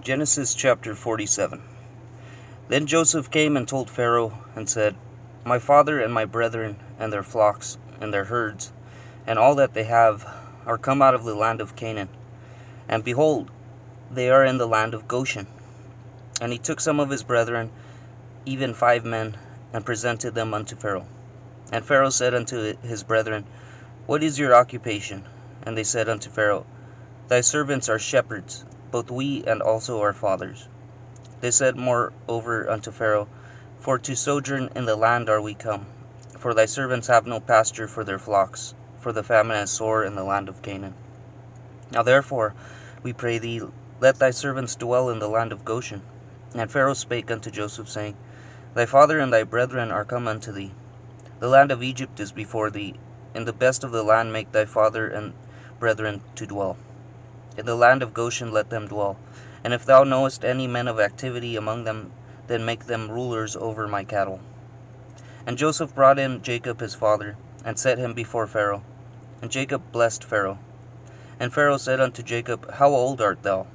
Genesis chapter 47. Then Joseph came and told Pharaoh, and said, My father and my brethren, and their flocks, and their herds, and all that they have, are come out of the land of Canaan. And behold, they are in the land of Goshen. And he took some of his brethren, even 5 men, and presented them unto Pharaoh. And Pharaoh said unto his brethren, What is your occupation? And they said unto Pharaoh, Thy servants are shepherds, both we and also our fathers. They said moreover unto Pharaoh, For to sojourn in the land are we come, for thy servants have no pasture for their flocks, for the famine is sore in the land of Canaan. Now therefore, we pray thee, let thy servants dwell in the land of Goshen. And Pharaoh spake unto Joseph, saying, Thy father and thy brethren are come unto thee. The land of Egypt is before thee. In the best of the land make thy father and brethren to dwell. In the land of Goshen let them dwell. And if thou knowest any men of activity among them, then make them rulers over my cattle. And Joseph brought in Jacob his father, and set him before Pharaoh. And Jacob blessed Pharaoh. And Pharaoh said unto Jacob, How old art thou?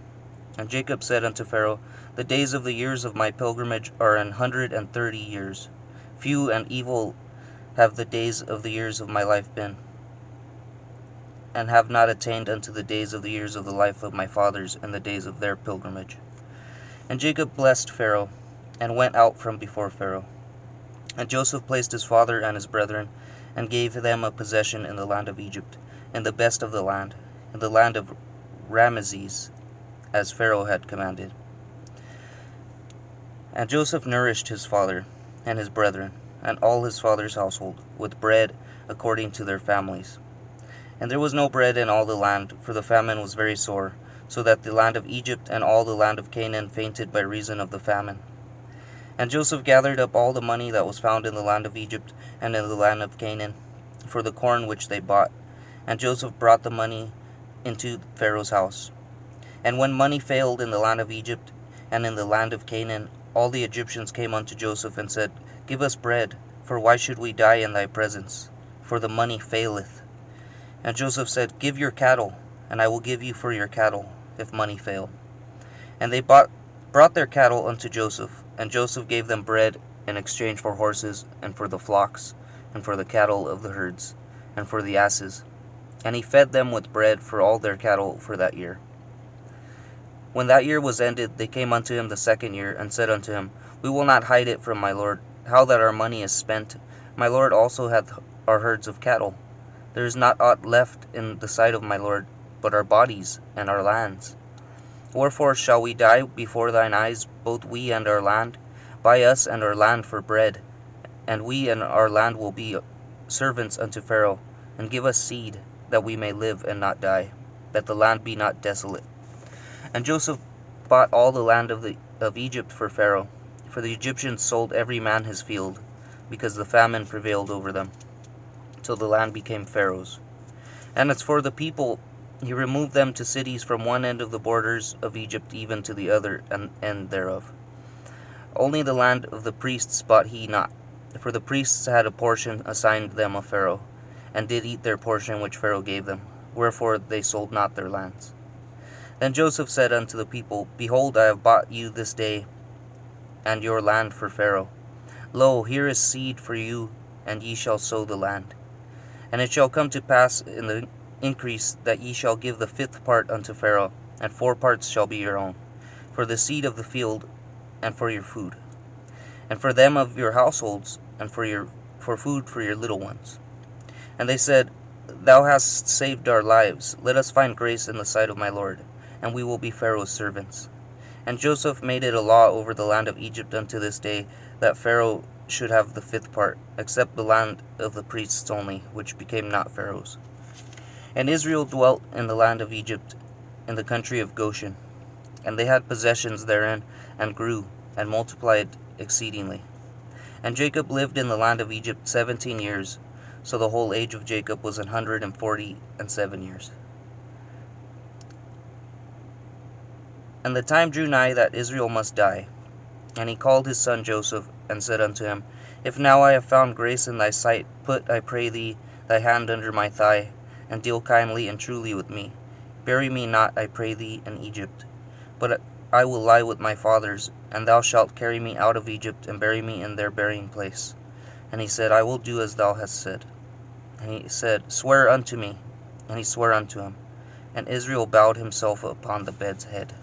And Jacob said unto Pharaoh, The days of the years of my pilgrimage are 130 years. Few and evil have the days of the years of my life been, and have not attained unto the days of the years of the life of my fathers and the days of their pilgrimage. And Jacob blessed Pharaoh, and went out from before Pharaoh. And Joseph placed his father and his brethren, and gave them a possession in the land of Egypt, in the best of the land, in the land of Ramesses, as Pharaoh had commanded. And Joseph nourished his father and his brethren, and all his father's household, with bread according to their families. And there was no bread in all the land, for the famine was very sore, so that the land of Egypt and all the land of Canaan fainted by reason of the famine. And Joseph gathered up all the money that was found in the land of Egypt and in the land of Canaan, for the corn which they bought. And Joseph brought the money into Pharaoh's house. And when money failed in the land of Egypt and in the land of Canaan, all the Egyptians came unto Joseph and said, Give us bread, for why should we die in thy presence? For the money faileth. And Joseph said, Give your cattle, and I will give you for your cattle, if money fail. And they brought their cattle unto Joseph, and Joseph gave them bread in exchange for horses, and for the flocks, and for the cattle of the herds, and for the asses. And he fed them with bread for all their cattle for that year. When that year was ended, they came unto him the 2nd year, and said unto him, We will not hide it from my lord, how that our money is spent. My lord also hath our herds of cattle. There is not aught left in the sight of my lord, but our bodies and our lands. Wherefore shall we die before thine eyes, both we and our land? Buy us and our land for bread, and we and our land will be servants unto Pharaoh, and give us seed, that we may live and not die, that the land be not desolate. And Joseph bought all the land of Egypt for Pharaoh, for the Egyptians sold every man his field, because the famine prevailed over them, till the land became Pharaoh's. And as for the people, he removed them to cities from one end of the borders of Egypt even to the other end thereof. Only the land of the priests bought he not, for the priests had a portion assigned them of Pharaoh, and did eat their portion which Pharaoh gave them, wherefore they sold not their lands. Then Joseph said unto the people, Behold, I have bought you this day and your land for Pharaoh. Lo, here is seed for you, and ye shall sow the land. And it shall come to pass in the increase that ye shall give the 5th part unto Pharaoh, and 4 parts shall be your own, for the seed of the field, and for your food, and for them of your households, and for food for your little ones. And they said, Thou hast saved our lives. Let us find grace in the sight of my lord, and we will be Pharaoh's servants. And Joseph made it a law over the land of Egypt unto this day, that Pharaoh should have the 5th part, except the land of the priests only, which became not Pharaoh's. And Israel dwelt in the land of Egypt, in the country of Goshen. And they had possessions therein, and grew, and multiplied exceedingly. And Jacob lived in the land of Egypt 17 years, so the whole age of Jacob was 147 years. And the time drew nigh that Israel must die. And he called his son Joseph, and said unto him, If now I have found grace in thy sight, put, I pray thee, thy hand under my thigh, and deal kindly and truly with me. Bury me not, I pray thee, in Egypt, but I will lie with my fathers, and thou shalt carry me out of Egypt, and bury me in their burying place. And he said, I will do as thou hast said. And he said, Swear unto me. And he sware unto him. And Israel bowed himself upon the bed's head.